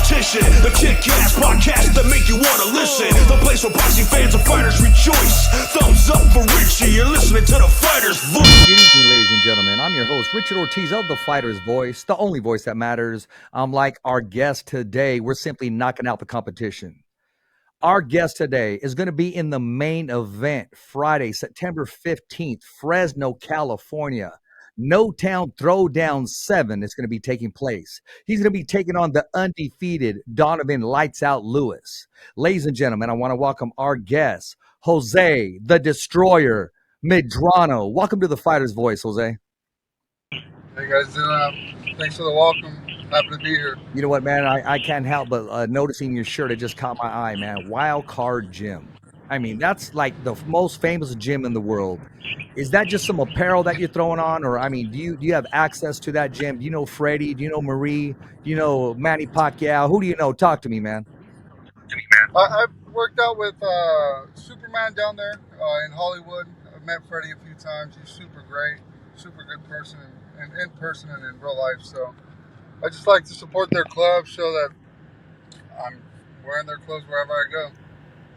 competition. The kick-ass podcast that make you want to listen. The place where boxing fans and fighters rejoice. Thumbs up for Richie, you're listening to The Fighter's Voice. Good evening, ladies and gentlemen. I'm your host, Richard Ortiz of The Fighter's Voice, the only voice that matters. Like our guest today, we're simply knocking out the competition. Our guest today is going to be in the main event Friday, September 15th, Fresno, California. No Town Throwdown 7 is going to be taking place. He's going to be taking on the undefeated Donovan Lights Out Lewis. Ladies and gentlemen, I want to welcome our guest, Jose the Destroyer MEDRANO. Welcome to The Fighter's Voice, Jose. How you guys doing? Thanks for the welcome. Happy to be here. You know what, man? I can't help but noticing your shirt. It just caught my eye, man. Wild Card Gym. I mean, that's like the most famous gym in the world. Is that just some apparel that you're throwing on? Or, I mean, do you have access to that gym? Do you know Freddie? Do you know Marie? Do you know Manny Pacquiao? Who do you know? Talk to me, man. I've worked out with Superman down there in Hollywood. I've met Freddie a few times. He's super great, super good person in person and in real life. So I just like to support their club, show that I'm wearing their clothes wherever I go.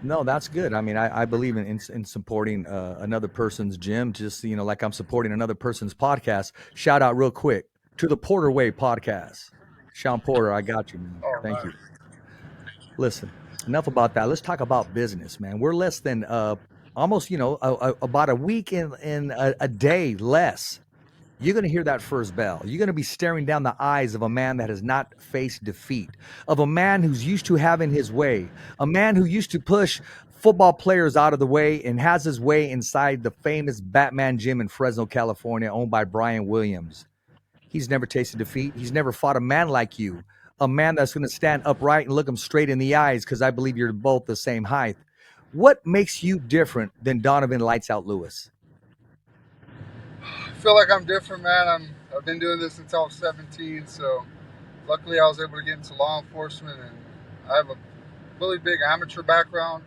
No, that's good. I mean, I believe in supporting another person's gym, just, you know, like I'm supporting another person's podcast. Shout out real quick to the Porter Way podcast. Sean Porter, I got you, man. Thank you. Listen, enough about that. Let's talk about business, man. We're less than almost, you know, about a week in a day less. You're going to hear that first bell. You're going to be staring down the eyes of a man that has not faced defeat, of a man who's used to having his way, a man who used to push football players out of the way and has his way inside the famous Batman gym in Fresno, California, owned by Brian Williams. He's never tasted defeat. He's never fought a man like you, a man that's going to stand upright and look him straight in the eyes, because I believe you're both the same height. What makes you different than Donovan Lights Out Lewis? I feel like I'm different, man. I've been doing this since I was 17, so luckily I was able to get into law enforcement, and I have a really big amateur background.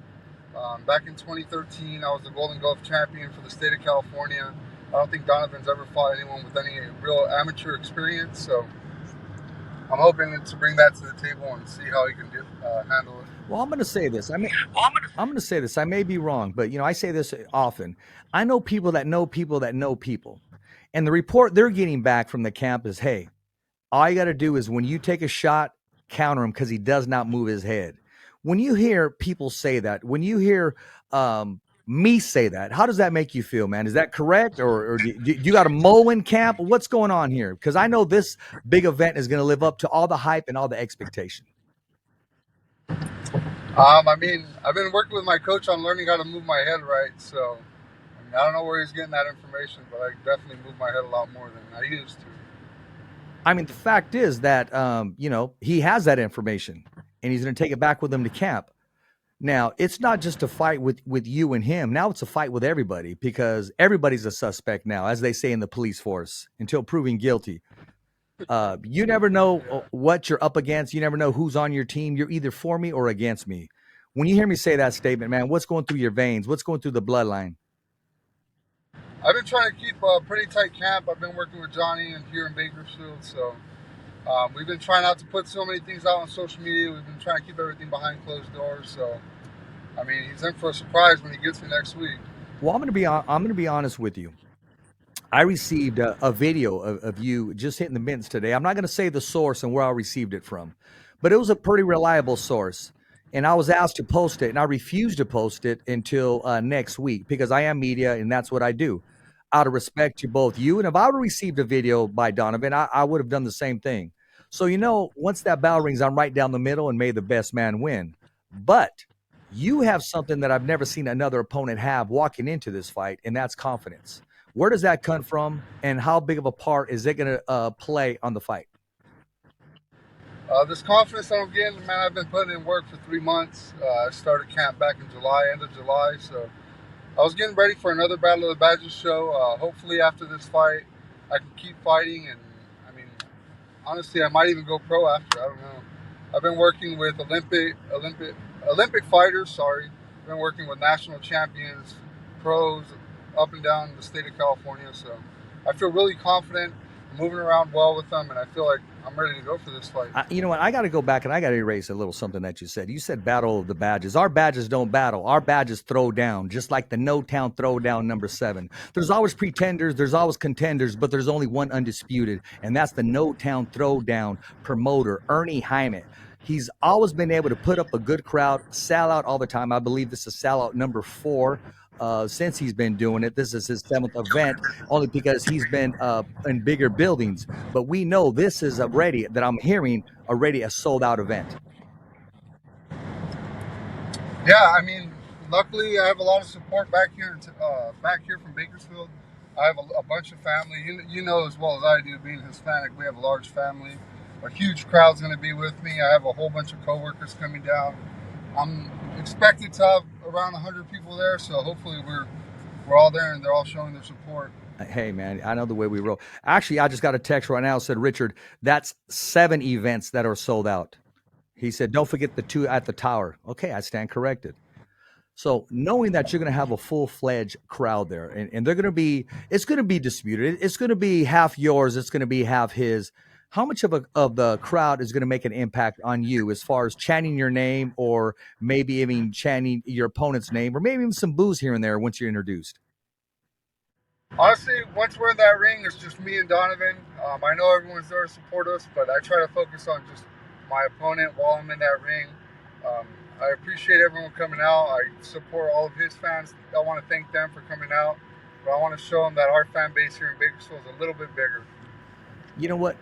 Back in 2013, I was the Golden Glove champion for the state of California. I don't think Donovan's ever fought anyone with any real amateur experience, so I'm hoping to bring that to the table and see how he can handle it. Well, I'm going to say this. I'm going to say this. I may be wrong, but, you know, I say this often. I know people that know people that know people. And the report they're getting back from the camp is, hey, all you got to do is when you take a shot, counter him because he does not move his head. When you hear people say that, when you hear me say that, how does that make you feel, man? Is that correct? Or do you got a mole in camp? What's going on here? Because I know this big event is going to live up to all the hype and all the expectation. I mean, I've been working with my coach on learning how to move my head right, so I don't know where he's getting that information, but I definitely move my head a lot more than I used to. I mean, the fact is that, you know, he has that information, and he's going to take it back with him to camp. Now, it's not just a fight with you and him. Now it's a fight with everybody, because everybody's a suspect now, as they say in the police force, until proven guilty. You never know what you're up against. You never know who's on your team. You're either for me or against me. When you hear me say that statement, man, what's going through your veins? What's going through the bloodline? I've been trying to keep a pretty tight camp. I've been working with Johnny and here in Bakersfield, so we've been trying not to put so many things out on social media. We've been trying to keep everything behind closed doors. So, I mean, he's in for a surprise when he gets me next week. Well, I'm going to be honest with you. I received a video of you just hitting the mitts today. I'm not going to say the source and where I received it from, but it was a pretty reliable source. And I was asked to post it, and I refused to post it until next week, because I am media and that's what I do. Out of respect to both you, and if I would have received a video by Donovan, I would have done the same thing. So, you know, once that bell rings, I'm right down the middle, and may the best man win. But you have something that I've never seen another opponent have walking into this fight, and that's confidence. Where does that come from, and how big of a part is it going to play on the fight? This confidence that I'm getting, man, I've been putting in work for 3 months. I started camp back in July, end of July, so I was getting ready for another Battle of the Badgers show. Hopefully after this fight, I can keep fighting, and I mean, honestly, I might even go pro after. I don't know. I've been working with Olympic fighters. I've been working with national champions, pros, up and down the state of California. So I feel really confident moving around well with them, and I feel like I'm ready to go for this fight. You know what? I got to go back and I got to erase a little something that you said. You said battle of the badges. Our badges don't battle. Our badges throw down, just like the No Town Throwdown #7. There's always pretenders, there's always contenders, but there's only one undisputed, and that's the No Town Throwdown promoter, Ernie Hyman. He's always been able to put up a good crowd, sell out all the time. I believe this is sellout #4 since he's been doing it. This is his 7th event, only because he's been in bigger buildings. But we know this is already, that I'm hearing, already a sold out event. Yeah, I mean, luckily I have a lot of support back here from Bakersfield. I have a bunch of family. You know as well as I do, being Hispanic, we have a large family. A huge crowd's going to be with me. I have a whole bunch of coworkers coming down. I'm expected to have around 100 people there, so hopefully we're all there and they're all showing their support. Hey, man, I know the way we roll. Actually, I just got a text right now, said, Richard, that's 7 events that are sold out. He said, don't forget the 2 at the tower. Okay, I stand corrected. So knowing that you're going to have a full-fledged crowd there, and they're going to be, it's going to be disputed. It's going to be half yours. It's going to be half his. How much of the crowd is going to make an impact on you as far as chanting your name, or maybe even chanting your opponent's name, or maybe even some boos here and there once you're introduced? Honestly, once we're in that ring, it's just me and Donovan. I know everyone's there to support us, but I try to focus on just my opponent while I'm in that ring. I appreciate everyone coming out. I support all of his fans. I want to thank them for coming out, but I want to show them that our fan base here in Bakersfield is a little bit bigger. You know what?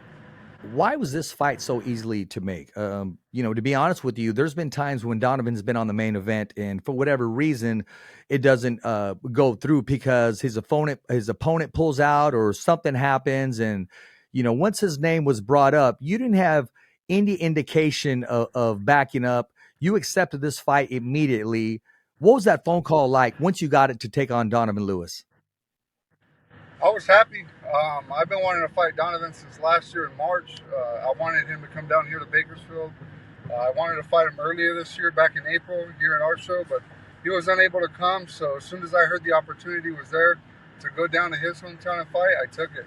Why was this fight so easily to make? To be honest with you, there's been times when Donovan's been on the main event, and for whatever reason, it doesn't go through because his opponent pulls out or something happens. And once his name was brought up, you didn't have any indication of backing up. You accepted this fight immediately. What was that phone call like once you got it to take on Donovan Lewis? I was happy. I've been wanting to fight Donovan since last year in March. I wanted him to come down here to Bakersfield. I wanted to fight him earlier this year, back in April, here in our show, but he was unable to come. So as soon as I heard the opportunity was there to go down to his hometown and fight, I took it.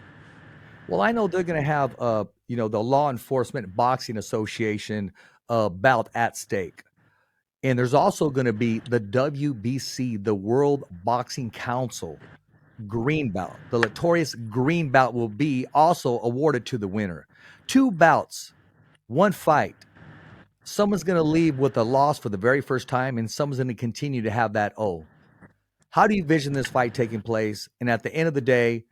Well, I know they're going to have, the Law Enforcement Boxing Association bout at stake. And there's also going to be the WBC, the World Boxing Council green belt. The notorious green belt will be also awarded to the winner. 2 bouts, 1 fight. Someone's going to leave with a loss for the very first time, and someone's going to continue to have that O. How do you envision this fight taking place? And at the end of the day,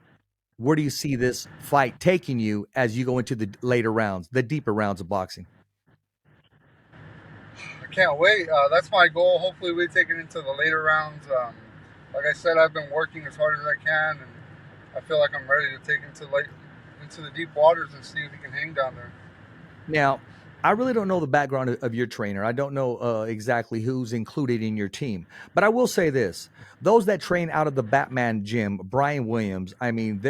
where do you see this fight taking you as you go into the later rounds, the deeper rounds of boxing? I can't wait. That's my goal. Hopefully we take it into the later rounds. Like I said, I've been working as hard as I can, and I feel like I'm ready to take into the deep waters and see if he can hang down there. Now, I really don't know the background of your trainer. I don't know exactly who's included in your team. But I will say this. Those that train out of the Batman gym, Brian Williams, I mean,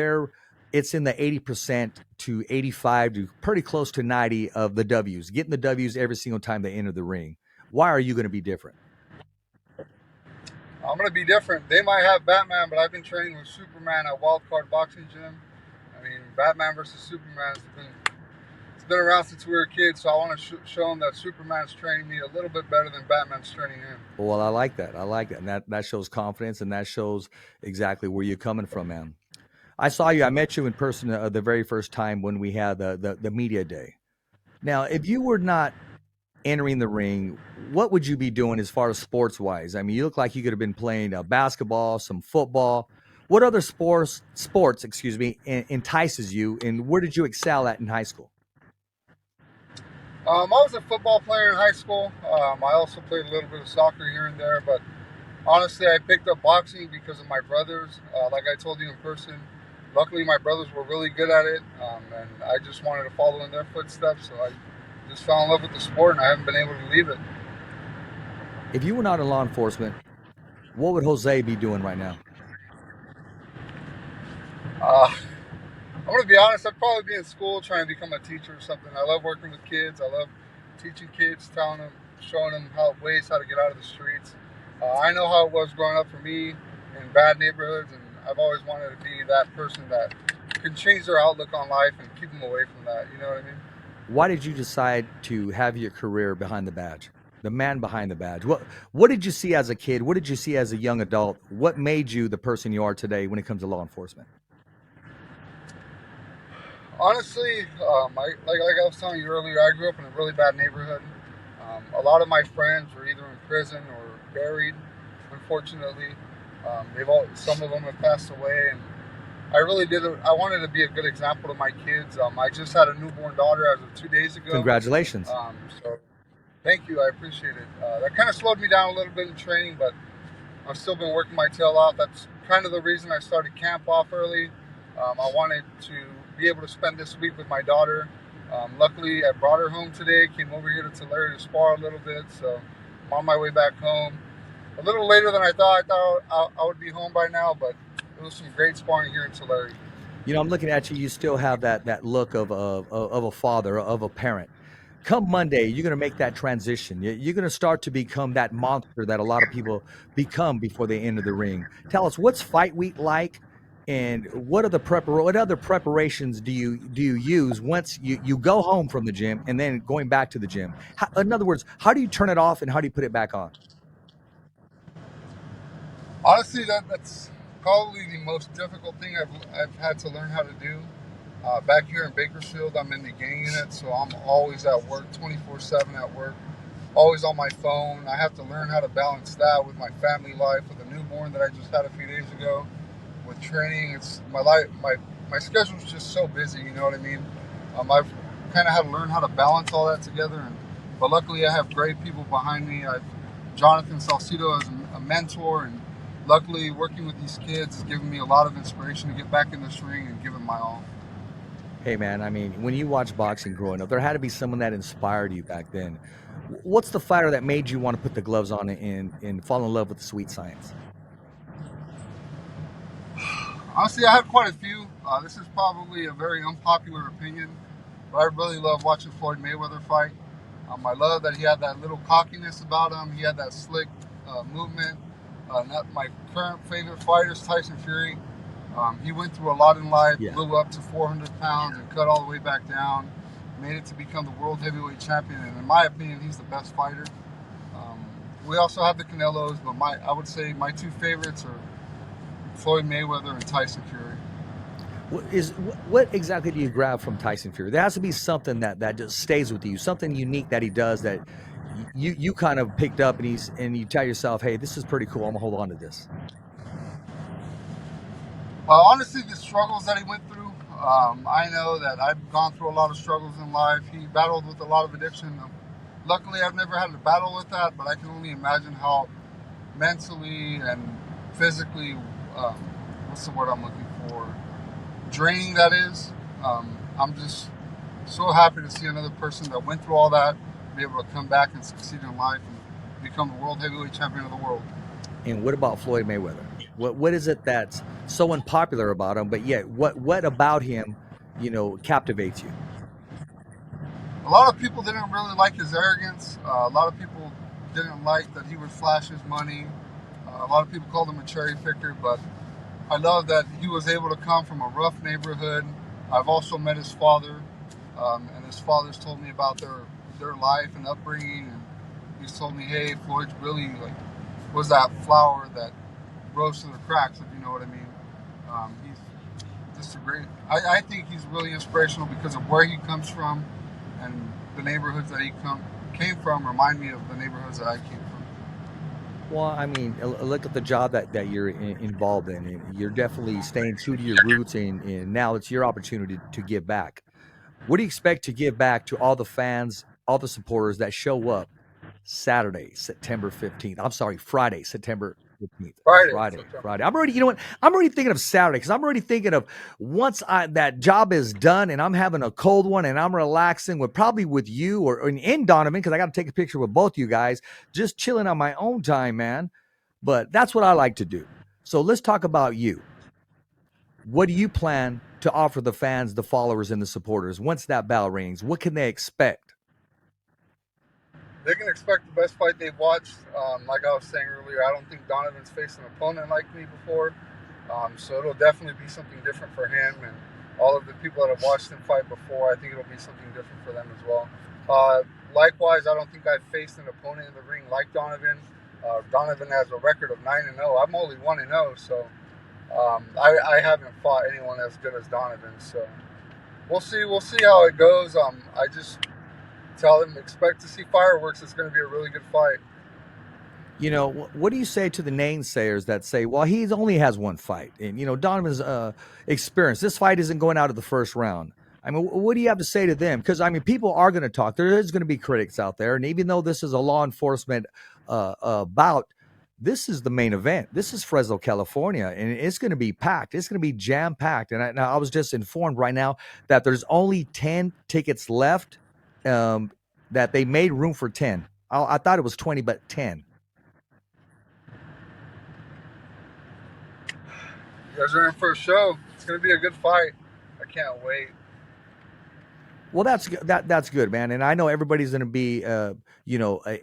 it's in the 80% to 85 to pretty close to 90 of the W's, getting the W's every single time they enter the ring. Why are you going to be different? I'm going to be different. They might have Batman, but I've been training with Superman at Wildcard Boxing Gym. I mean, Batman versus Superman it's been around since we were kids, so I want to show them that Superman's training me a little bit better than Batman's training him. Well, I like that. And that shows confidence, and that shows exactly where you're coming from, man. I saw you. I met you in person the very first time when we had the media day. Now, if you were not entering the ring, what would you be doing as far as sports-wise? I mean, you look like you could have been playing basketball, some football. What other sports, entices you, and where did you excel at in high school? I was a football player in high school. I also played a little bit of soccer here and there, but honestly, I picked up boxing because of my brothers. Like I told you in person, luckily my brothers were really good at it, and I just wanted to follow in their footsteps, so I just fell in love with the sport, and I haven't been able to leave it. If you were not in law enforcement, what would Jose be doing right now? I'm going to be honest, I'd probably be in school trying to become a teacher or something. I love working with kids. I love teaching kids, telling them, showing them ways how to get out of the streets. I know how it was growing up for me in bad neighborhoods, and I've always wanted to be that person that can change their outlook on life and keep them away from that. You know what I mean? Why did you decide to have your career behind the badge? The man behind the badge. What did you see as a kid? What did you see as a young adult? What made you the person you are today when it comes to law enforcement? Honestly, like I was telling you earlier, I grew up in a really bad neighborhood. A lot of my friends were either in prison or buried. Unfortunately, some of them have passed away, and I really did. I wanted to be a good example to my kids. I just had a newborn daughter as of 2 days ago. Congratulations. So thank you, I appreciate it. That kind of slowed me down a little bit in training, but I've still been working my tail off. That's kind of the reason I started camp off early. I wanted to be able to spend this week with my daughter. Luckily, I brought her home today, came over here to Tulare to spar a little bit, so I'm on my way back home. A little later than I thought. I would be home by now, but it was some great sparring here in Tulare. You know, I'm looking at you. You still have that look of a father, of a parent. Come Monday, you're going to make that transition. You're going to start to become that monster that a lot of people become before they enter the ring. Tell us, what's fight week like, and what other preparations do you use once you go home from the gym and then going back to the gym? In other words, how do you turn it off and how do you put it back on? Honestly, that's probably the most difficult thing I've had to learn how to do. Back here in Bakersfield, I'm in the gang unit, so I'm always at work, 24/7 at work, always on my phone. I have to learn how to balance that with my family life, with a newborn that I just had a few days ago, with training. It's my life. My schedule's just so busy. You know what I mean? I've kind of had to learn how to balance all that together, but luckily I have great people behind me. Jonathan Salcido is a mentor, and luckily working with these kids has given me a lot of inspiration to get back in this ring and give it my all. Hey man, I mean, when you watch boxing growing up, there had to be someone that inspired you back then. What's the fighter that made you want to put the gloves on and fall in love with the sweet science? Honestly, I have quite a few. This is probably a very unpopular opinion, but I really love watching Floyd Mayweather fight. I love that he had that little cockiness about him. He had that slick movement. My current favorite fighter is Tyson Fury. He went through a lot in life, blew up to 400 pounds and cut all the way back down, made it to become the world heavyweight champion, and in my opinion, he's the best fighter. We also have the Canelos, but I would say my two favorites are Floyd Mayweather and Tyson Fury. What exactly do you grab from Tyson Fury? There has to be something that just stays with you, something unique that he does that you kind of picked up, and you tell yourself, hey, this is pretty cool, I'm gonna hold on to this. Honestly, the struggles that he went through, I know that I've gone through a lot of struggles in life. He battled with a lot of addiction. Luckily, I've never had to battle with that, but I can only imagine how mentally and physically, what's the word I'm looking for, draining that is. I'm just so happy to see another person that went through all that be able to come back and succeed in life and become the world heavyweight champion of the world. And what about Floyd Mayweather? What is it that's so unpopular about him, but yet what about him, captivates you? A lot of people didn't really like his arrogance. A lot of people didn't like that he would flash his money. A lot of people called him a cherry picker, but I love that he was able to come from a rough neighborhood. I've also met his father, and his father's told me about their life and upbringing, and he's told me, hey, Floyd's really was that flower that rose to the cracks, if you know what I mean. He's just a great. I think he's really inspirational because of where he comes from, and the neighborhoods that he came from remind me of the neighborhoods that I came from. Well, I mean, look at the job that you're involved in. You're definitely staying true to your roots, and now it's your opportunity to give back. What do you expect to give back to all the fans, all the supporters that show up Saturday, September 15th? I'm sorry, Friday, September 15th. Friday. I'm already, you know what? I'm already thinking of Saturday because I'm already thinking of once that job is done and I'm having a cold one and I'm relaxing with you or in Donovan, because I got to take a picture with both you guys, just chilling on my own time, man. But that's what I like to do. So let's talk about you. What do you plan to offer the fans, the followers, and the supporters once that bell rings? What can they expect? They can expect the best fight they've watched. Like I was saying earlier, I don't think Donovan's faced an opponent like me before. So it'll definitely be something different for him. And all of the people that have watched him fight before, I think it'll be something different for them as well. Likewise, I don't think I've faced an opponent in the ring like Donovan. Donovan has a record of 9-0. I'm only 1-0, so I haven't fought anyone as good as Donovan. So we'll see. We'll see how it goes. I just tell them expect to see fireworks. It's going to be a really good fight. You know, what do you say to the naysayers that say, well, he only has one fight? And, you know, Donovan's experience, this fight isn't going out of the first round. I mean, what do you have to say to them? Because, I mean, people are going to talk. There is going to be critics out there. And even though this is a law enforcement bout, this is the main event. This is Fresno, California, and it's going to be packed. It's going to be jam-packed. And I was just informed right now that there's only 10 tickets left, that they made room for 10. I thought it was 20, but 10. You guys are in for a show. It's going to be a good fight. I can't wait. Well, that's good, man. And I know everybody's going to be,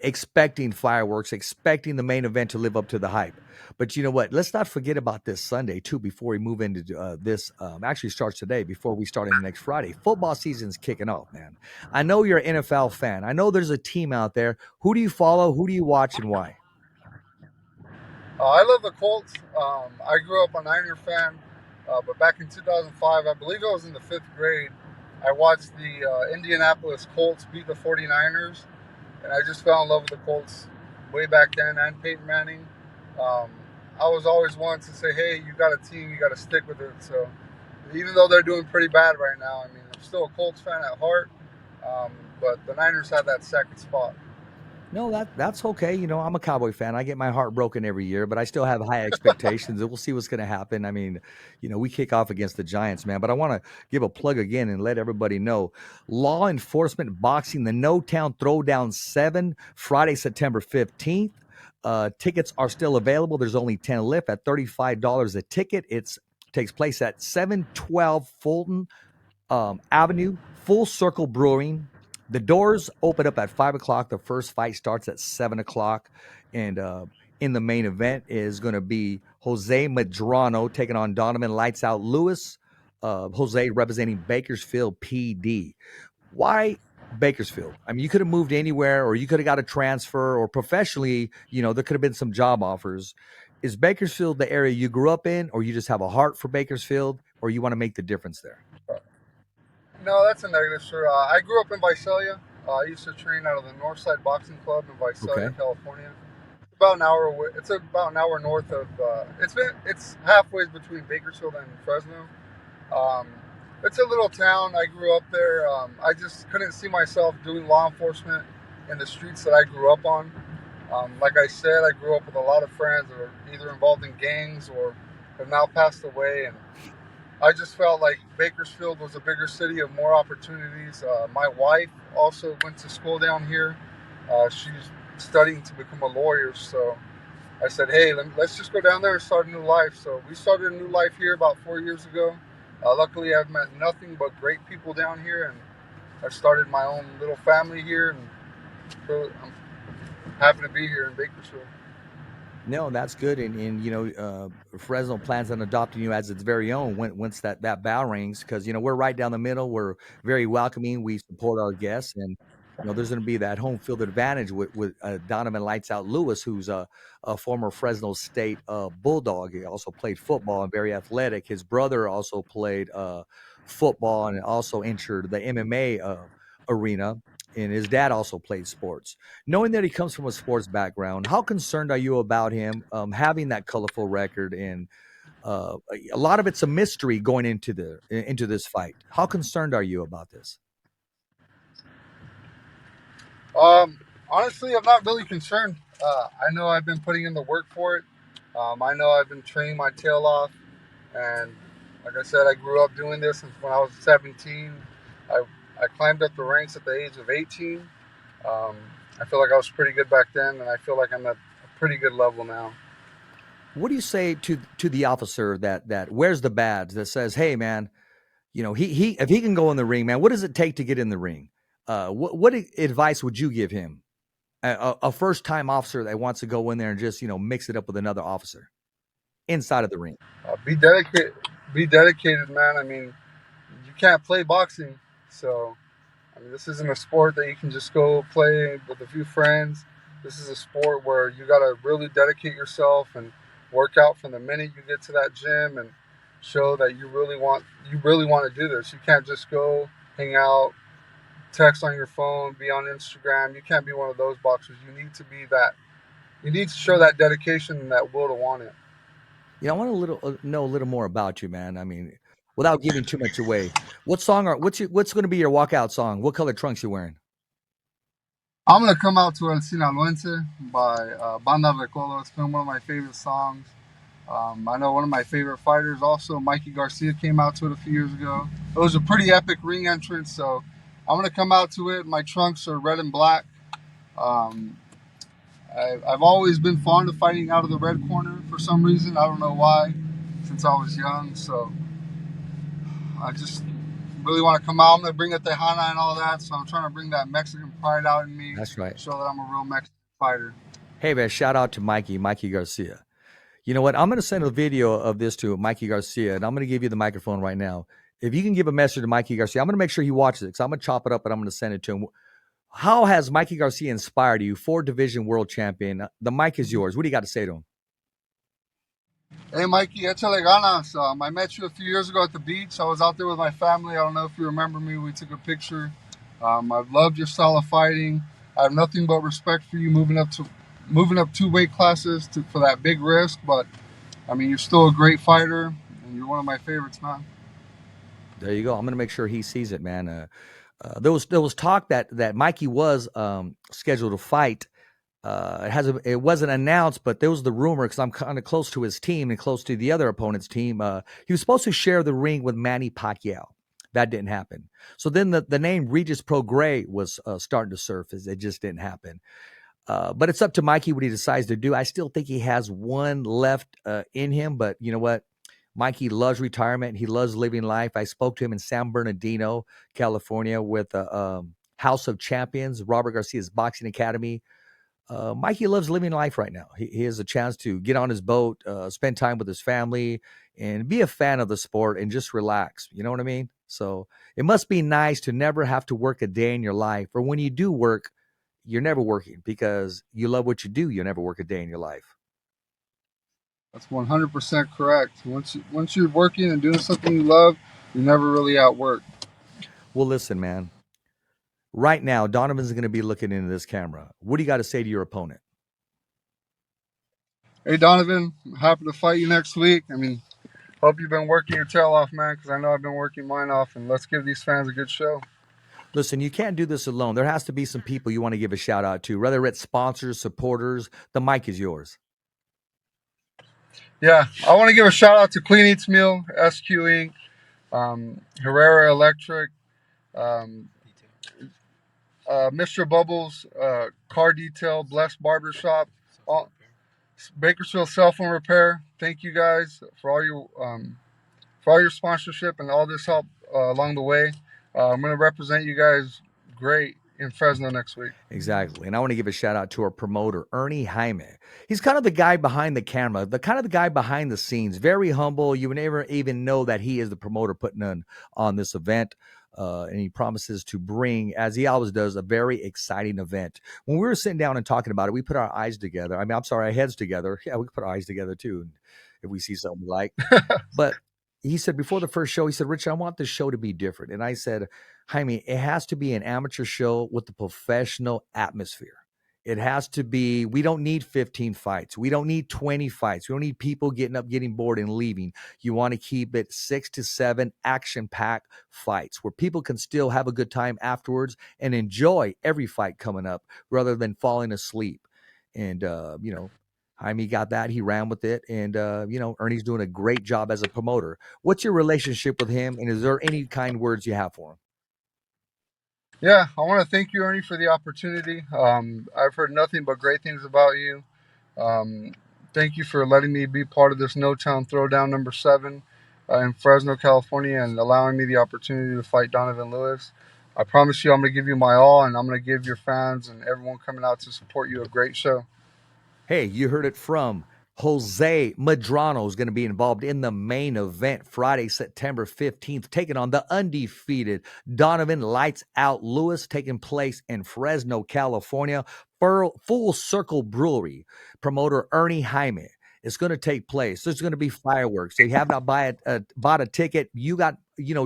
expecting fireworks, expecting the main event to live up to the hype. But you know what? Let's not forget about this Sunday too. Before we move into this, actually starts today. Before we start in next Friday, football season's kicking off, man. I know you're an NFL fan. I know there's a team out there. Who do you follow? Who do you watch, and why? I love the Colts. I grew up a Niner fan, but back in 2005, I believe I was in the 5th grade, I watched the Indianapolis Colts beat the 49ers, and I just fell in love with the Colts way back then, and Peyton Manning. I was always one to say, hey, you got a team, you got to stick with it. So even though they're doing pretty bad right now, I mean, I'm still a Colts fan at heart, but the Niners have that second spot. No, that's okay. You know, I'm a Cowboy fan. I get my heart broken every year, but I still have high expectations. We'll see what's going to happen. I mean, you know, we kick off against the Giants, man. But I want to give a plug again and let everybody know: Law Enforcement Boxing, the No Town Throwdown 7, Friday, September 15th. Tickets are still available. There's only 10 left at $35 a ticket. It takes place at 712 Fulton Avenue, Full Circle Brewing. The doors open up at 5 o'clock. The first fight starts at 7 o'clock. And in the main event is going to be Jose MEDRANO taking on Donovan Lights Out Lewis. Jose representing Bakersfield PD. Why Bakersfield? I mean, you could have moved anywhere, or you could have got a transfer, or professionally, you know, there could have been some job offers. Is Bakersfield the area you grew up in, or you just have a heart for Bakersfield, or you want to make the difference there? No, that's a negative, sir. I grew up in Visalia. I used to train out of the Northside Boxing Club in Visalia, Okay. California. About an hour away. It's about an hour north of. It's halfway between Bakersfield and Fresno. It's a little town. I grew up there. I just couldn't see myself doing law enforcement in the streets that I grew up on. Like I said, I grew up with a lot of friends that are either involved in gangs or have now passed away, and I just felt like Bakersfield was a bigger city of more opportunities. My wife also went to school down here. She's studying to become a lawyer. So I said, hey, let's just go down there and start a new life. So we started a new life here about 4 years ago. Luckily, I've met nothing but great people down here, and I've started my own little family here. And so I'm happy to be here in Bakersfield. No, that's good. And you know, Fresno plans on adopting you as its very own once that bell rings, because, you know, we're right down the middle. We're very welcoming. We support our guests. And, you know, there's going to be that home field advantage with Donovan Lights Out Lewis, who's a former Fresno State Bulldog. He also played football and very athletic. His brother also played football and also entered the MMA arena. And his dad also played sports. Knowing that he comes from a sports background, how concerned are you about him having that colorful record? And a lot of it's a mystery going into this fight. How concerned are you about this? Honestly, I'm not really concerned. I know I've been putting in the work for it. I know I've been training my tail off, and like I said, I grew up doing this since when I was 17. I climbed up the ranks at the age of 18. I feel like I was pretty good back then, and I feel like I'm at a pretty good level now. What do you say to the officer that wears the badge that says, "Hey, man, you know, he if he can go in the ring, man, what does it take to get in the ring?" What advice would you give him, a first time officer that wants to go in there and just, you know, mix it up with another officer inside of the ring? Be dedicated. Be dedicated, man. I mean, can't play boxing. So, I mean, this isn't a sport that you can just go play with a few friends. This is a sport where you got to really dedicate yourself and work out from the minute you get to that gym and show that you really want to do this. You can't just go hang out, text on your phone, be on Instagram. You can't be one of those boxers. You need to be that. You need to show that dedication and that will to want it. I want to know a little more about you, man. I mean, without giving too much away, what's going to be your walkout song? What color trunks you wearing? I'm gonna come out to El Sinaloense by Banda Recodo. It's been one of my favorite songs. I know one of my favorite fighters, also Mikey Garcia, came out to it a few years ago. It was a pretty epic ring entrance, so I'm gonna come out to it. My trunks are red and black. Um, I've always been fond of fighting out of the red corner for some reason. I don't know why, since I was young. So I just really want to come out. I'm gonna bring a Tejana and all that. So I'm trying to bring that Mexican pride out in me. That's right. Show that I'm a real Mexican fighter. Hey, man, shout out to Mikey Garcia. You know what? I'm going to send a video of this to Mikey Garcia, and I'm going to give you the microphone right now. If you can give a message to Mikey Garcia, I'm going to make sure he watches it because I'm going to chop it up and I'm going to send it to him. How has Mikey Garcia inspired you? 4-division world champion. The mic is yours. What do you got to say to him? Hey, Mikey, échale ganas. I met you a few years ago at the beach. I was out there with my family. I don't know if you remember me. We took a picture. I've loved your style of fighting. I have nothing but respect for you moving up 2 weight classes for that big risk. But, I mean, you're still a great fighter, and you're one of my favorites, man. There you go. I'm going to make sure he sees it, man. There was talk that Mikey was scheduled to fight. It wasn't announced, but there was the rumor because I'm kind of close to his team and close to the other opponent's team. He was supposed to share the ring with Manny Pacquiao. That didn't happen. So then the name Regis Prograis was starting to surface. It just didn't happen. But it's up to Mikey what he decides to do. I still think he has one left in him, but you know what? Mikey loves retirement. He loves living life. I spoke to him in San Bernardino, California with House of Champions, Robert Garcia's Boxing Academy. Mikey loves living life right now. He has a chance to get on his boat, spend time with his family, and be a fan of the sport and just relax. You know what I mean? So it must be nice to never have to work a day in your life. Or when you do work, you're never working because you love what you do. You never work a day in your life. That's 100% correct. Once you're working and doing something you love, you're never really at work. Well, listen, man. Right now, Donovan's going to be looking into this camera. What do you got to say to your opponent? Hey, Donovan, I'm happy to fight you next week. I mean, hope you've been working your tail off, man, because I know I've been working mine off, and let's give these fans a good show. Listen, you can't do this alone. There has to be some people you want to give a shout out to, whether it's sponsors, supporters. The mic is yours. Yeah, I want to give a shout out to Clean Eats Meal, SQ Inc., Herrera Electric, Mr. Bubbles, Car Detail, Blessed Barbershop, Bakersfield Cell Phone Repair. Thank you guys for all your sponsorship and all this help along the way. I'm going to represent you guys great in Fresno next week. Exactly. And I want to give a shout out to our promoter, Ernie Jaime. He's kind of the guy behind the camera, the guy behind the scenes, very humble. You would never even know that he is the promoter putting on this event. And he promises to bring, as he always does, a very exciting event. When we were sitting down and talking about it, we put our eyes together. Our heads together. Yeah, we put our eyes together too, if we see something we like. But he said before the first show, he said, Rich, I want this show to be different. And I said, Jaime, it has to be an amateur show with a professional atmosphere. It has to be, we don't need 15 fights. We don't need 20 fights. We don't need people getting up, getting bored, and leaving. You want to keep it 6 to 7 action-packed fights where people can still have a good time afterwards and enjoy every fight coming up rather than falling asleep. And, Jaime got that. He ran with it. And, Ernie's doing a great job as a promoter. What's your relationship with him? And is there any kind words you have for him? Yeah, I want to thank you, Ernie, for the opportunity. I've heard nothing but great things about you. Thank you for letting me be part of this Town Throwdown number 7 in Fresno, California, and allowing me the opportunity to fight Donovan Lewis. I promise you I'm going to give you my all, and I'm going to give your fans and everyone coming out to support you a great show. Hey, you heard it from Jose Medrano is going to be involved in the main event Friday, September 15th, taking on the undefeated Donovan Lights Out Lewis, taking place in Fresno, California. Full Circle Brewery promoter Ernie Hyman. It's going to take place. There's going to be fireworks. So you have not bought a ticket. You got,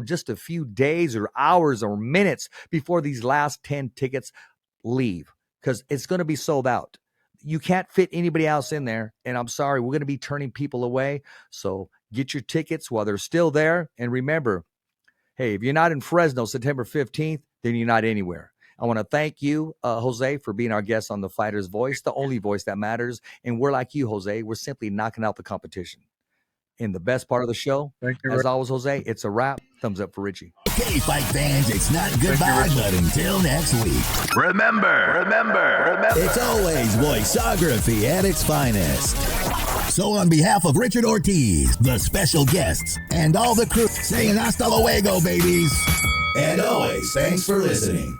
just a few days or hours or minutes before these last 10 tickets leave, because it's going to be sold out. You can't fit anybody else in there. And I'm sorry, we're going to be turning people away. So get your tickets while they're still there. And remember, hey, if you're not in Fresno September 15th, then you're not anywhere. I want to thank you, Jose, for being our guest on The Fighter's Voice, the only voice that matters. And we're like you, Jose. We're simply knocking out the competition. In the best part of the show, Thank you, as always, Jose, it's a wrap. Thumbs up for Richie. Okay, fight fans, it's not goodbye, but until next week. Remember, It's always voiceography at its finest. So on behalf of Richard Ortiz, the special guests, and all the crew, saying hasta luego, babies. And always, thanks for listening.